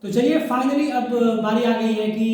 तो चलिए फाइनली अब बारी आ गई है कि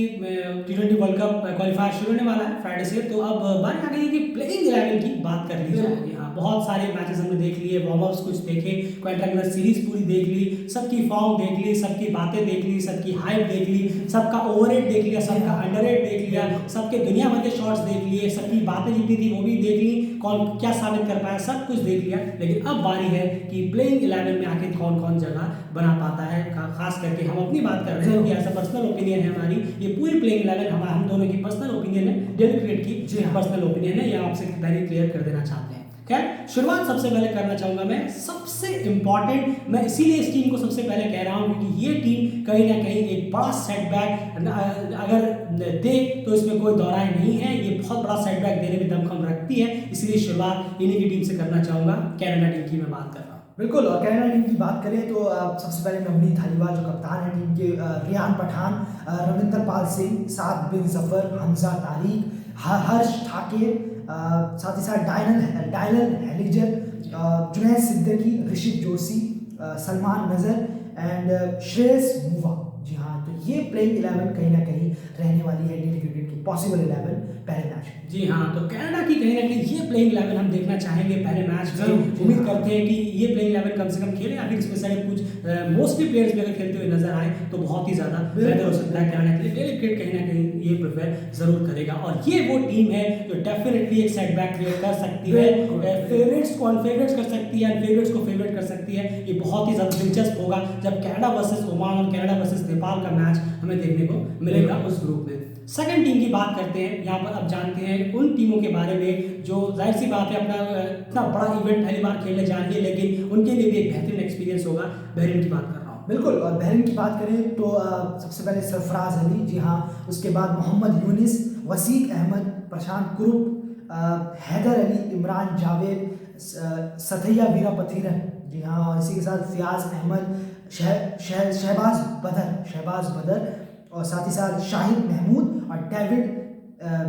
T20 वर्ल्ड कप क्वालिफायर शुरू होने वाला है फ्राइडे से। तो अब बारी आ गई है कि प्लेइंग 11 की बात कर ली जाएगी। हाँ, बहुत सारे मैचेस हमने देख लिए, वार्म अप्स कुछ देखे, क्वाड्रेंगुलर सीरीज पूरी देख ली, सबकी फॉर्म देख ली, सबकी बातें देख ली, सबकी हाइप देख ली, सबका ओवररेट देख लिया, सबका अंडररेट देख लिया, सबके दुनिया भर के शॉट्स देख लिए, सबकी बातें जितनी थी वो भी देख ली, कौन क्या साबित कर पाया सब कुछ देख लिया। लेकिन अब बारी है कि प्लेइंग 11 में आखिर कौन कौन जगह बना पाता है। खास करके हम अपनी बात कर रहे हैं कि ऐसा पर्सनल ओपिनियन है हमारी, ये पूरी प्लेइंग 11 हम दोनों की पर्सनल ओपिनियन है, डेली क्रिकेट की पर्सनल ओपिनियन है, ये आपसे पहले क्लियर कर देना चाहते हैं। खैर शुरुआत सबसे पहले करना चाहूंगा मैं, सबसे इंपॉर्टेंट मैं इसीलिए इस टीम को सबसे पहले कह रहा हूं क्योंकि ये टीम कहीं ना कहीं एक बड़ा सेटबैक अगर दे तो इसमें कोई दौराय नहीं है, ये बहुत बड़ा सेटबैक देने में दमखम रखती है, इसलिए शुरुआत इन्हीं की टीम से करना चाहूंगा। कनाडा टीम की मैं बात कर रहा हूँ। बिल्कुल, और कनाडा टीम की बात करें तो सबसे पहले नवनीत हलीवाल जो कप्तान है टीम के, रियान पठान, रविंदर पाल सिंह, साद बिन जफर, हमजा तारिक, हर्ष ठाके, साथ ही साथ डायलन हेलिजर, जुनैद सिद्दीकी, ऋषिक जोशी, सलमान नजर एंड श्रेयस मुवा। जी हाँ, तो ये प्लेइंग 11 कहीं ना कहीं रहने वाली है डेली क्रिकेट की पॉसिबल 11 पहले मैच में। जी हाँ, तो कनाडा की कहीं ना कहीं ये प्लेइंग 11 हम देखना चाहेंगे पहले मैच में। उम्मीद करते हैं कि ये प्लेइंग 11 कम से कम खेले, या फिर इसमें से कुछ मोस्टली प्लेयर्स भी अगर खेलते हुए नजर आए तो बहुत ही ज्यादा बेहतर हो सकता है कनाडा के लिए। डेली क्रिकेट कहीं ना कहीं ये प्रेफर जरूर करेगा, और ये वो टीम है जो डेफिनेटली एक सेटबैक क्रिएट कर सकती है, फेवरेट्स को अनफेवरेट्स कर सकती है, अनफेवरेट्स को फेवरेट कर सकती है। ये बहुत ही ज्यादा दिलचस्प होगा जब कनाडा वर्सेस ओमान और कनाडा वर्सेस नेपाल का मैच हमें देखने को मिलेगा उस ग्रुप में। सेकंड टीम की बात करते हैं, यहाँ पर अब जानते हैं उन टीमों के बारे में जो जाहिर सी बात है अपना इतना बड़ा इवेंट पहली बार खेलने जा रही है, लेकिन उनके लिए भी एक बेहतरीन एक्सपीरियंस होगा। बहरीन की बात कर रहा हूँ। बिल्कुल, और बहरीन की बात करें तो सबसे पहले सरफराज अली, जी हाँ, उसके बाद मोहम्मद यूनिस, वसीक अहमद, प्रशांत कुरुप, हैदर अली, इमरान जावेद, सथैया वीरापथिरन, जी हाँ, और इसी के साथ फियाज अहमद, शहबाज बदर, और साथ ही साथ शाहिद महमूद और डेविड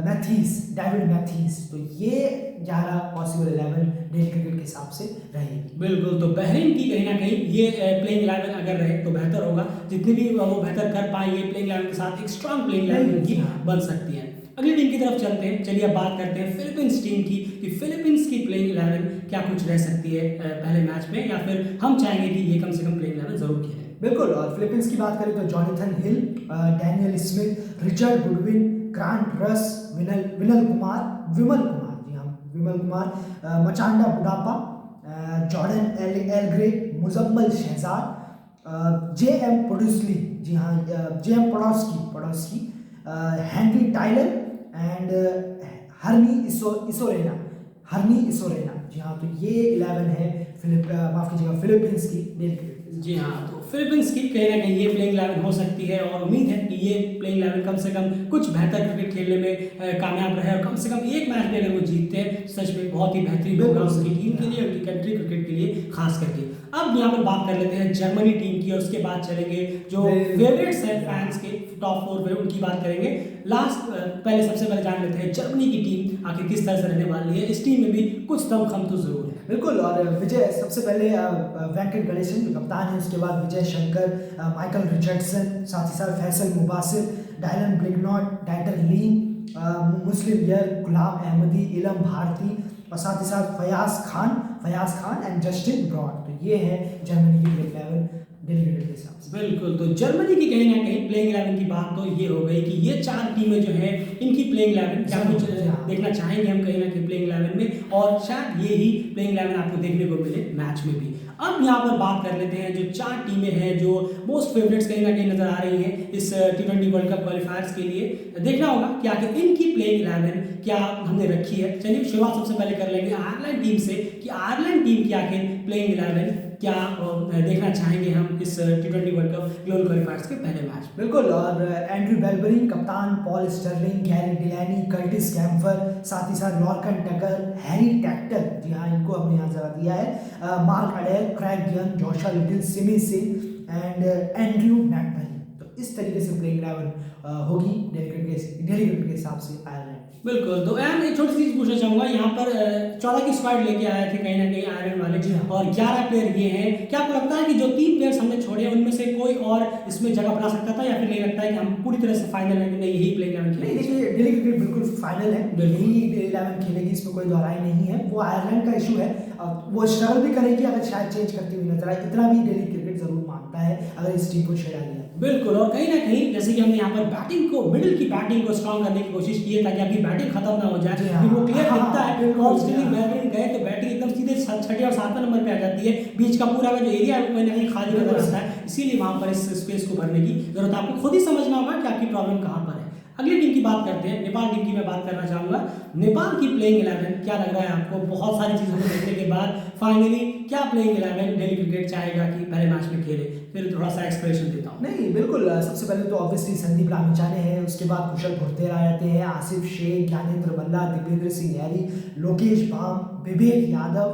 मैथीस। तो ये 11 पॉसिबल 11 डेली क्रिकेट के हिसाब से रहेगी। बिल्कुल, तो बहरीन की कहीं ना कहीं ये प्लेइंग 11 अगर रहे तो बेहतर होगा, जितनी भी वो बेहतर कर पाए ये प्लेइंग 11 के साथ एक स्ट्रांग प्लेइंग 11 की बन सकती है। अगली टीम की तरफ चलते हैं। चलिए अब बात करते हैं फिलीपींस टीम की कि फिलीपींस की प्लेइंग 11 क्या कुछ रह सकती है पहले मैच में, या फिर हम चाहेंगे कि ये कम से कम प्लेइंग 11 जरूर खेलें। बिल्कुल, और फिलीपींस की बात करें तो Jonathan Hill, Daniel Smith, Richard Goodwin, Grant Russ, Vimal Kumar, जी हाँ, Vimal Kumar, Machanda Budappa, Jordan L Grey, Muzammal Shahzad, J M Podsky, जी हाँ, J M Podsky, Henry Tyler and हरनी इsoरेना। जी हाँ, तो ये 11 है फिलीपींस की डेली क्रिकेट। जी हाँ, तो फिलीपींस की कहीं ना कहीं ये प्लेइंग 11 हो सकती है, और उम्मीद है कि ये प्लेइंग 11 कम से कम कुछ बेहतर क्रिकेट खेलने में कामयाब रहे, और कम से कम एक मैच में अगर वो जीतते हैं सच में बहुत ही बेहतरीन होगा उसकी टीम के लिए, उनकी कंट्री क्रिकेट के लिए खास करके। अब यहाँ पर बात कर लेते हैं जर्मनी टीम की, और उसके बाद चलेंगे जो फेवरेट्स हैं फैंस के टॉप 4 पे, उनकी बात करेंगे लास्ट। पहले सबसे पहले जान लेते हैं जर्मनी की टीम आखिर किस तरह से रहने वाली है। इस टीम में भी कुछ दमखम तो जरूर है। बिल्कुल, और विजय सबसे पहले वेंकट गणेशन जो कप्तान है, उसके बाद विजय शंकर, माइकल रिचर्डसन, साथ ही साथ Faisal Mubasir, Dylan Brignot, Dieter Lean, Muslim Yar, Ghulam Ahmadi, Ilam Bharati, और साथ ही साथ Fayaz Khan and Justin Broad. तो ये है जर्मनी की प्लेइंग 11 डेली क्रिकेट के हिसाब से। बिल्कुल, तो जर्मनी की कहीं ना कहीं प्लेइंग 11 की बात तो ये हो गई कि ये 4 टीमें जो है इनकी प्लेइंग 11 क्या कुछ देखना चाहेंगे हम कहीं ना कहीं प्लेइंग 11 में, और शायद ये ही प्लेइंग 11 आपको देखने को मिले मैच में भी। अब यहाँ पर बात कर लेते हैं जो 4 टीमें हैं जो मोस्ट फेवरेट्स कहीं ना कहीं नजर आ रही हैं इस T20 वर्ल्ड कप क्वालिफायर्स के लिए। देखना होगा कि आखिर इनकी प्लेइंग 11 क्या हमने रखी है। चलिए शुरुआत सबसे पहले कर लेंगे आयरलैंड टीम से कि आयरलैंड टीम की आखिर प्लेइंग 11 क्या देखना चाहेंगे हम इस T20 वर्ल्ड कप ग्लोबल क्वालिफायर्स के पहले मैच। बिल्कुल, और एंड्रू बेलबरी कप्तान, Paul Stirling, Gary Delany, Curtis Campher, साथ ही साथ लॉर्कन टकर, हैरी टैक्टर, जी हाँ, इनको हमने यहाँ जगह दिया है, Mark Adair, Craig Young, Josh Little, Simi Singh and Andrew McBrine. तो इस तरीके से प्लेइंग 11 होगी डेली क्रिकेट के हिसाब से आयरलैंड। बिल्कुल। तो एम एक छोटी सी चीज पूछना चाहूंगा, यहाँ पर 14 की स्क्वाड लेके आए थे कहीं ना कहीं आयरलैंड वाले जी हाँ। और 11 प्लेयर ये हैं। क्या आपको लगता है कि जो 3 प्लेयर्स हमने छोड़े हैं उनमें से कोई और इसमें जगह बना सकता था, या फिर नहीं लगता है कि हम पूरी तरह से फाइनल में यही प्लेइंग 11 नहीं, खेलेंगे? देखिए डेली क्रिकेट बिल्कुल फाइनल है, यही डेली 11 खेलेगी, इसमें कोई दोहराई नहीं है। वो आयरलैंड का इशू है, वो स्ट्रगल भी करेगी अगर शायद चेंज करती हुई नजर आए, इतना भी डेली क्रिकेट जरूर मानता है अगर इस टीम को छेड़ा गया। बिल्कुल। और कहीं ना कहीं जैसे कि हमने यहाँ पर बैटिंग को, मिडिल की बैटिंग को स्ट्रॉन्ग करने की कोशिश की है ताकि आपकी बैटिंग खत्म ना हो जाए, क्योंकि वो क्लियर दिखता है और उसके लिए बैटिंग गए तो बैटिंग एकदम सीधे 6ठे और 7वें नंबर पे आ जाती है, बीच का पूरा जो एरिया है वो कहीं ना कहीं खाली नजर आता है। इसीलिए वहां पर इस स्पेस को भरने की जरूरत है, आपको खुद ही समझना होगा कि आपकी प्रॉब्लम कहाँ पर है। अगली टीम की बात करते हैं, नेपाल टीम की मैं बात करना चाहूंगा। नेपाल की प्लेइंग 11 क्या लग रहा है आपको, बहुत सारी चीजों को देखने के बाद फाइनली क्या प्लेइंग 11 डेली क्रिकेट चाहेगा कि पहले मैच में खेले? फिर थोड़ा सा एक्सप्लेनेशन देता हूँ। नहीं बिल्कुल, सबसे पहले तो ऑब्वियसली संदीप रामचाने हैं, उसके बाद कुशल भुर्तेरा रहते हैं, आसिफ शेख, ज्ञानेंद्र बल्ला, दीपेंद्र सिंह नहरी, लोकेश बाम, विवेक यादव,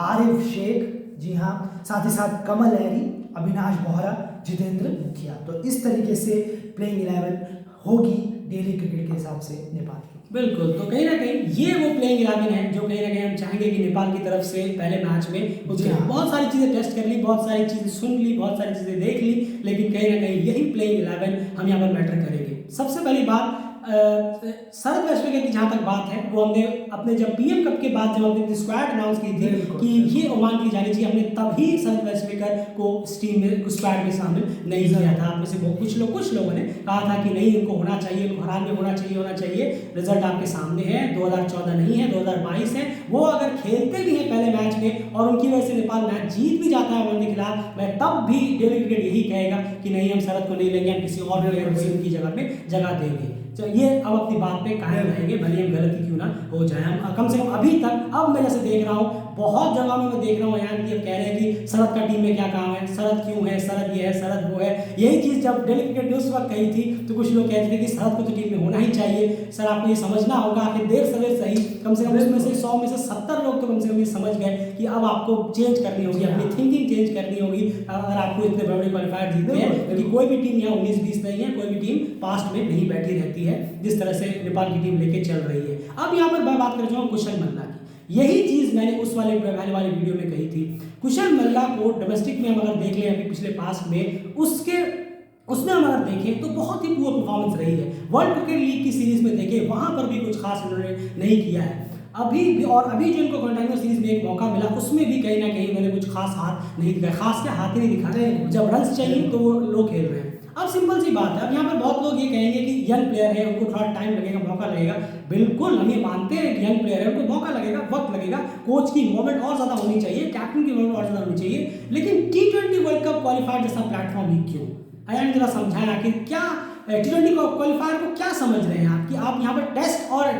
आरिफ शेख, जी हाँ, साथ ही साथ कमल लहरी, अविनाश बोहरा, जितेंद्र मुखिया। तो इस तरीके से प्लेइंग 11 होगी डेली क्रिकेट के हिसाब से नेपाल की। बिल्कुल। तो कहीं ना कहीं ये वो प्लेइंग 11 है जो कहीं ना कहीं हम चाहेंगे कि नेपाल की तरफ से पहले मैच में उसके बहुत सारी चीजें टेस्ट कर ली, बहुत सारी चीजें सुन ली, बहुत सारी चीजें देख ली, लेकिन कहीं ना कहीं यही प्लेइंग 11 हम यहाँ पर मैटर करेंगे। सबसे पहली बात शरद वेस्टवेगर की जहाँ तक बात है, वो हमने अपने जब पीएम कप के बाद जब हमने स्क्वाड अनाउंस की थी कि ये ओमान की जानी चाहिए, हमने तभी शरद वेस्टवेगर को इस टीम में स्क्वाड में शामिल नहीं किया था। आप में से कुछ लोगों ने कहा था कि नहीं इनको होना चाहिए, इनको हरान में होना चाहिए। रिजल्ट आपके सामने है, 2014 नहीं है 2022 है। वो अगर खेलते भी हैं पहले मैच में और उनकी वजह से नेपाल मैच जीत भी जाता है ओमान के खिलाफ, मैं तब भी डेली क्रिकेट यही कहेगा कि नहीं हम शरद को नहीं लेंगे, हम किसी और प्लेयर को उनकी जगह पे जगह देंगे। तो ये अब अपनी बात पे कायम रहेंगे, भले हम गलती क्यों ना हो जाए। हम कम से कम अभी तक, अब मैं जैसे देख रहा हूँ बहुत जगह में मैं देख रहा हूँ यार कि अब कह रहे हैं कि शरद का टीम में क्या काम है, शरद क्यों है, शरद ये है, शरद वो है। यही चीज़ जब डेली क्रिकेट न्यूज़ वक्त कही थी तो कुछ लोग कहते थे कि शरद को तो टीम में होना ही चाहिए। सर आपको ये समझना होगा कि देर सवेर सही, कम से कम उसमें से 100 में से 70 लोग तो कम से कम ये समझ गए कि अब आपको चेंज करनी होगी, अपनी थिंकिंग चेंज करनी होगी अगर आपको इतने बड़े क्वालिफायर जीतने हैं। क्योंकि कोई भी टीम यहाँ 19-20 नहीं है, कोई भी टीम पास्ट में नहीं बैठी रहती है जिस तरह से नेपाल की टीम लेके चल रही है। अब यहाँ पर मैं बात कर रहा हूँ कुशल मल्ला की। यही चीज मैंने उस वाले पहले वाली वीडियो में कही थी। कुशल मल्ला को डोमेस्टिक में हम अगर देख लें अभी पिछले पास्ट में उसमें हम अगर देखें तो बहुत ही पुअर परफॉर्मेंस रही है। वर्ल्ड क्रिकेट लीग की सीरीज में देखें वहां पर भी कुछ खास इन्होंने नहीं किया है। अभी जो इनको कॉन्टिन्यूअस सीरीज में एक मौका मिला उसमें भी कहीं ना कहीं उन्होंने कुछ खास हाथ नहीं दिखाया, खास क्या हाथ ही नहीं दिखाते। जब रन चाहिए तो वो लोग खेल रहे हैं। अब सिंपल सी बात है, अब यहाँ पर बहुत लोग ये कहेंगे कि यंग प्लेयर है, उनको थोड़ा टाइम लगेगा, मौका लगेगा। बिल्कुल हम ये मानते हैं कि यंग प्लेयर है, उनको मौका लगेगा, वक्त लगेगा, कोच की इन्वॉल्वमेंट और ज़्यादा होनी चाहिए, कैप्टन की इन्वॉल्वमेंट और ज़्यादा होनी चाहिए। लेकिन T20 वर्ल्ड कप क्वालिफायर जैसा प्लेटफॉर्म ही क्यों? आया जरा समझाएं आखिर क्या T20 क्वालिफायर को क्या समझ रहे हैं आप कि आप यहाँ पर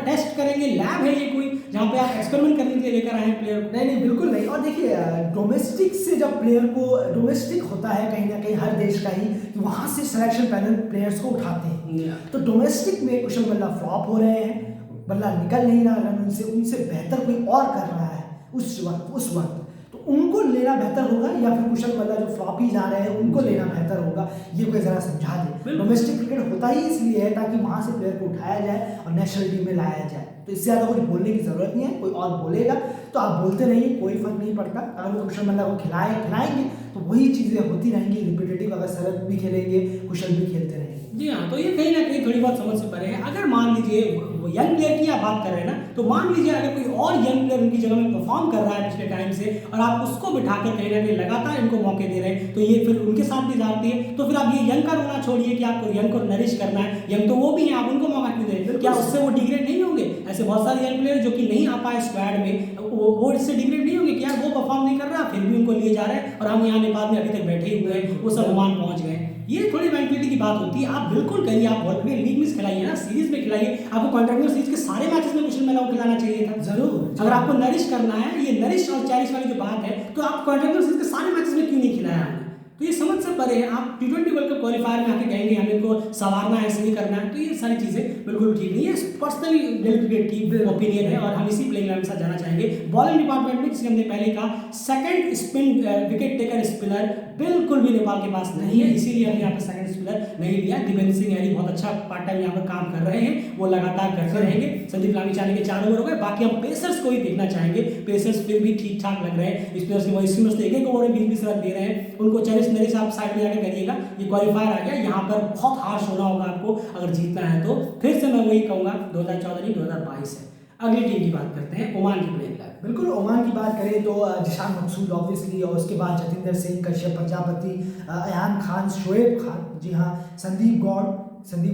टेस्ट करेंगे, लैब है ये कोई जहाँ पे आप एक्सपेरिमेंट करने के लिए लेकर आए हैं प्लेयर को? नहीं बिल्कुल नहीं। और देखिए डोमेस्टिक से जब प्लेयर को, डोमेस्टिक होता है कहीं ना कहीं हर देश का ही, कि वहाँ से सिलेक्शन पैनल प्लेयर्स को उठाते हैं। तो डोमेस्टिक में कुशल मल्ला फ्लॉप हो रहे हैं, बल्ला निकल नहीं रहा रन उनसे बेहतर कोई और कर रहा है उस वक्त तो उनको लेना बेहतर होगा, या फिर कुशल मल्ला जो फ्लॉप ही जा रहे हैं उनको लेना बेहतर होगा। ये कोई जरा समझा दे। डोमेस्टिक क्रिकेट होता ही इसलिए है ताकि वहाँ से प्लेयर को उठाया जाए और नेशनल टीम में लाया जाए। तो इससे ज़्यादा कुछ बोलने की जरूरत नहीं है। कोई और बोलेगा तो आप बोलते रहिए, कोई फर्क नहीं पड़ता। अगर वो कुशल मल्ला को खिलाएंगे तो वही चीज़ें होती रहेंगी रिपीटेटिव। अगर शरद भी खेलेंगे, कुशल भी खेलते रहेंगे। जी हाँ, तो ये कहीं ना कहीं थोड़ी बहुत समझ से परे है। अगर मान लीजिए वो यंग प्लेयर की आप बात कर रहे हैं ना, तो मान लीजिए अगर कोई और यंग प्लेयर उनकी जगह में परफॉर्म कर रहा है पिछले टाइम से और आप उसको बिठाकर कहीं ना कहीं लगातार इनको मौके दे रहे हैं, तो ये फिर उनके साथ भी जाती है। तो फिर आप ये यंग का रोना छोड़िए कि आपको यंग को नरिश करना है। यंग तो वो भी है, आप उनको मौका क्यों दें? क्या उससे वो डिग्रेड नहीं होंगे? ऐसे बहुत सारे यंग प्लेयर जो कि नहीं आ पाए स्क्वाड में, वो इससे डिग्रेड नहीं होंगे कि यार वो परफॉर्म नहीं कर रहा, फिर भी उनको लिए जा रहे हैं और हम यहाँ नेपाल में अभी तक बैठे ही हुए हैं, वो सब ओमान पहुंच गए। ये थोड़ी मेंटलिटी की बात होती है। आप बिल्कुल करिए, आप वर्ल्ड क्रिकेट लीग में खिलाइए ना, सीरीज में खिलाइए। आपको कॉन्टिन्यूअस सीरीज के सारे मैचेस में कुशल मल्ला को खिलाना चाहिए था जरूर। अगर आपको नरिश करना है, ये नरिश और चैरिश वाली जो बात है, तो आप कॉन्टिन्यूअस सीरीज के सारे मैचेस में क्यों नहीं खिलाया आपने? तो ये समझ से परे है। आप T20 वर्ल्ड कप क्वालिफायर में आके कहेंगे हमें इनको संवारना है, ऐसे नहीं करना है, तो ये सारी चीजें बिल्कुल ठीक नहीं है। पर्सनली डेली क्रिकेट की ओपिनियन है और हम इसी प्लेइंग लाइन के साथ जाना चाहेंगे। बॉलिंग डिपार्टमेंट में जिसे हमने पहले कहा, second spin wicket taker spinner बिल्कुल भी नेपाल के पास नहीं है, इसीलिए हमने यहाँ पे सेकंड स्पिनर नहीं लिया। दिपेंद्र सिंह यारी बहुत अच्छा पार्ट टाइम यहाँ पर काम कर रहे हैं, वो लगातार करते रहेंगे। संदीप लामिछाने के 4 ओवर हो गए, बाकी हम पेसर्स को ही देखना चाहेंगे। पेसर्स फिर भी ठीक ठाक लग रहे हैं। स्पिनर्स ने वही स्पिनर्स एक ओवर में 20-20 रन दे रहे हैं, उनको चैलेंज मेरे साथ साइड में जाकर करिएगा। ये क्वालिफायर आ गया, यहाँ पर बहुत हार्श होना होगा आपको अगर जीतना है तो। फिर से मैं वही कहूँगा 2014 नहीं 2022 है। अगली टीम की बात करते हैं, ओमान की प्लेइंग 11। बिल्कुल, ओमान की बात करें तो जिशान मकसूद ऑब्वियसली, और उसके बाद जतिंदर सिंह, कश्यप प्रजापति, अयान खान, शोएब खान, जी हाँ, संदीप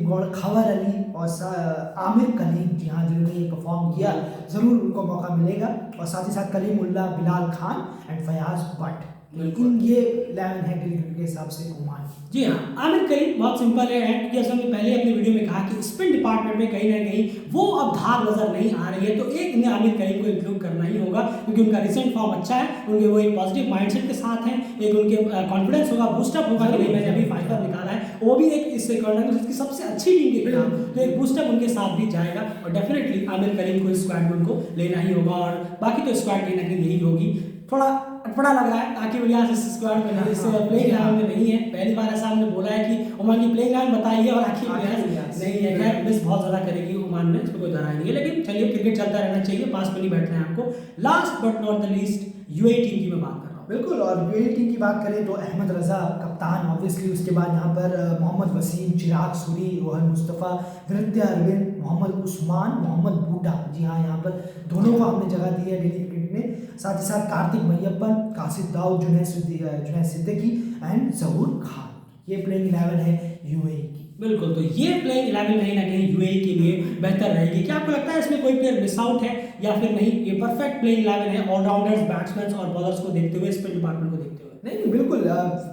गौड़, खबर अली और आमिर कलीम, जी हाँ, जिन्होंने ये परफॉर्म किया, ज़रूर उनको मौका मिलेगा। और साथ ही साथ कलीमुल्लाह, बिलाल खान एंड फयाज भट्ट, लेकिन ये 11 है क्रिकेट के हिसाब से ओमान। जी हाँ, आमिर कलीम बहुत सिंपल है, क्योंकि जैसे हमने पहले अपनी वीडियो में कहा कि स्पिन डिपार्टमेंट में कहीं ना कहीं वो अब धार नजर नहीं आ रही है, तो एक ने आमिर कलीम को इंक्लूड करना ही होगा, क्योंकि उनका रिसेंट फॉर्म अच्छा है, उनके वो एक पॉजिटिव माइंडसेट के साथ हैं, एक उनके कॉन्फिडेंस होगा, बूस्टअप होगा कि नहीं मैंने अभी 5 निकाला है, वो भी एक इससे की सबसे अच्छी टीम के खिलाफ, तो एक बूस्टअप उनके साथ भी जाएगा। और डेफिनेटली आमिर कलीम को इस स्क्वाड में उनको लेना ही होगा, और बाकी तो स्क्वाड कहीं ना कहीं यही होगी। थोड़ा अटपटा लग रहा है ताकि वजह से इस स्क्वाड में नहीं, इस प्लेइंग 11 में नहीं है। पहली बार ऐसा हमने बोला है कि ओमान की प्लेइंग 11 बताइए और आखिर नहीं है। खैर मिस बहुत ज़्यादा करेगी ओमान में, इसको कोई धराई नहीं है, लेकिन चलिए क्रिकेट चलता रहना चाहिए, पास में नहीं बैठना है आपको। Last but not the least UAE team की मैं बात कर रहा हूँ। बिल्कुल, और यूएई टीम की बात करें तो अहमद रजा कप्तान ऑब्वियसली, उसके बाद यहाँ पर मोहम्मद वसीम, चिराग सूरी, रोहन मुस्तफ़ा, नृत्य अरविंद, मोहम्मद उस्मान, मोहम्मद बूटा, जी हाँ, यहाँ पर दोनों को हमने जगह दी है डेली क्रिकेट में। साथ ही साथ कार्तिक मैयप्पन, कासिफ दाऊद, जुनैद सिद्दीकी एंड जहूर खान, ये प्लेइंग 11 है यूएई की। बिल्कुल, तो ये प्लेइंग 11 कहीं ना कहीं यूएई के लिए बेहतर रहेगी। क्या आपको लगता है इसमें कोई प्लेयर मिस आउट है या फिर नहीं? ये परफेक्ट प्लेइंग 11 है, ऑलराउंडर्स, बैट्समैन और बॉलर्स को देखते हुए, स्पिन डिपार्टमेंट को देखते हुए। नहीं, बिल्कुल,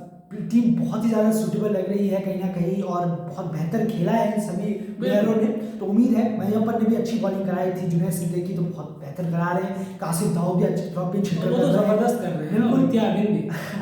टीम बहुत ही ज़्यादा सूटेबल लग रही है कहीं ना कहीं, और बहुत बेहतर खेला है इन सभी प्लेयरों ने, तो उम्मीद है मैयप्पन ने भी अच्छी बॉलिंग कराई थी, जुनैद सिद्दीकी तो बहुत बेहतर करा रहे हैं, कासिफ दाऊद भी अच्छी ड्रॉपिंग छिटर कर रहे हैं, जबरदस्त कर रहे हैं,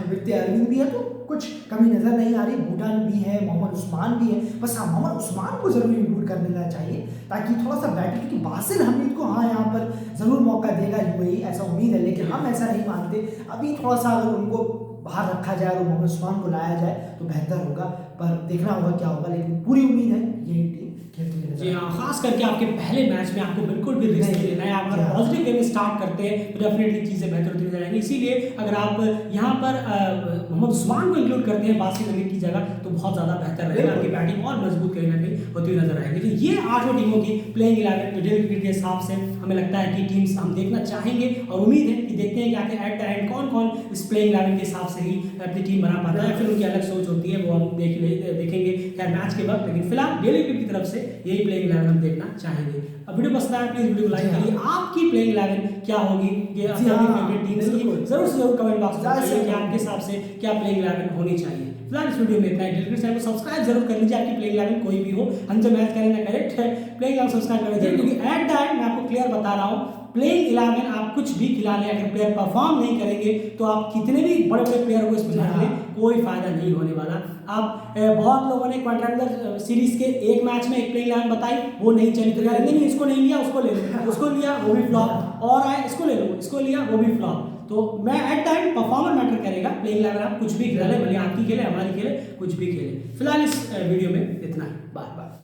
वित्तीय अरविंद भी है, तो कुछ कमी नजर नहीं आ रही। भूटान भी है, मोहम्मद उस्मान भी है, बस हाँ मोहम्मद उस्मान को जरूर इंक्लूड कर देना चाहिए ताकि थोड़ा सा बैटर, क्योंकि बासिल हमीद को हाँ यहाँ पर जरूर मौका देगा यूएई, ऐसा उम्मीद है, लेकिन हम ऐसा नहीं मानते। अभी थोड़ा सा अगर उनको बाहर रखा जाए और मोहम्मद उस्मान को लाया जाए तो बेहतर होगा, पर देखना होगा क्या होगा, लेकिन पूरी उम्मीद है यही टीम खेलती है। जी हाँ, खास करके आपके पहले मैच में आपको बिल्कुल भी रिस्क नहीं लेना है। आप अगर पॉजिटिव वे में स्टार्ट करते हैं तो डेफिनेटली चीज़ें बेहतर होती नजर आएंगी। इसीलिए अगर आप यहाँ पर मोहम्मद उस्मान को इंक्लूड करते हैं बासिल हमीद की जगह तो बहुत ज़्यादा बेहतर रहेगा, आपकी बैटिंग और मजबूत कहीं ना कहीं होती हुई नजर आएगी। तो ये 8 टीमों की प्लेइंग 11 डेली क्रिकेट के हिसाब से हमें लगता है कि टीम्स हम देखना चाहेंगे, और उम्मीद है कि देखते हैं कि आगे एट द एंड कौन कौन इस प्लेइंग 11 के हिसाब से ही अपनी टीम बना पाता है, फिर उनकी अलग सोच होती है, वो हम देखेंगे खैर मैच के वक्त। लेकिन फिलहाल डेली क्रिकेट की तरफ से यही प्लेइंग 11 हम देखना चाहेंगे। अब वीडियो पसंद आया प्लीज वीडियो को लाइक करिए। आपकी प्लेइंग 11 क्या होगी, ये अपनी फेवरेट टीम्स की जरूर से जरूर कमेंट बॉक्स में बताइए कि आपके हिसाब से क्या प्लेइंग 11 होनी चाहिए। फिलहाल इस वीडियो में इतना ही। डेली चैनल को सब्सक्राइब जरूर कर लीजिए, आपकी प्लेइंग 11 कोई भी हो, हमसे मैच करें ना करें, प्लेइंग 11 सब्सक्राइब कर लीजिए, क्योंकि एट द एंड मैं आपको क्लियर बता रहा हूँ, प्लेइंग 11 आप कुछ भी खिला लें, अगर प्लेयर परफॉर्म नहीं करेंगे तो आप कितने भी बड़े बड़े प्लेयर को इसमें रख लें, कोई फायदा नहीं होने वाला। आप बहुत लोगों ने क्वाड्रेंगुलर सीरीज के एक मैच में एक प्लेइंग 11 बताई, वो नहीं चली, तो यार नहीं इसको नहीं लिया उसको ले लो, उसको लिया वो भी फ्लॉप, और आए इसको ले लो, इसको लिया वो भी फ्लॉप। तो मैं एट टाइम परफॉर्मर मैटर करेगा। प्लेइंग 11 आप कुछ भी खिला ले, भले आपकी खेले हमारी खेले कुछ भी खेले। फिलहाल इस वीडियो में इतना ही, बाय बाय।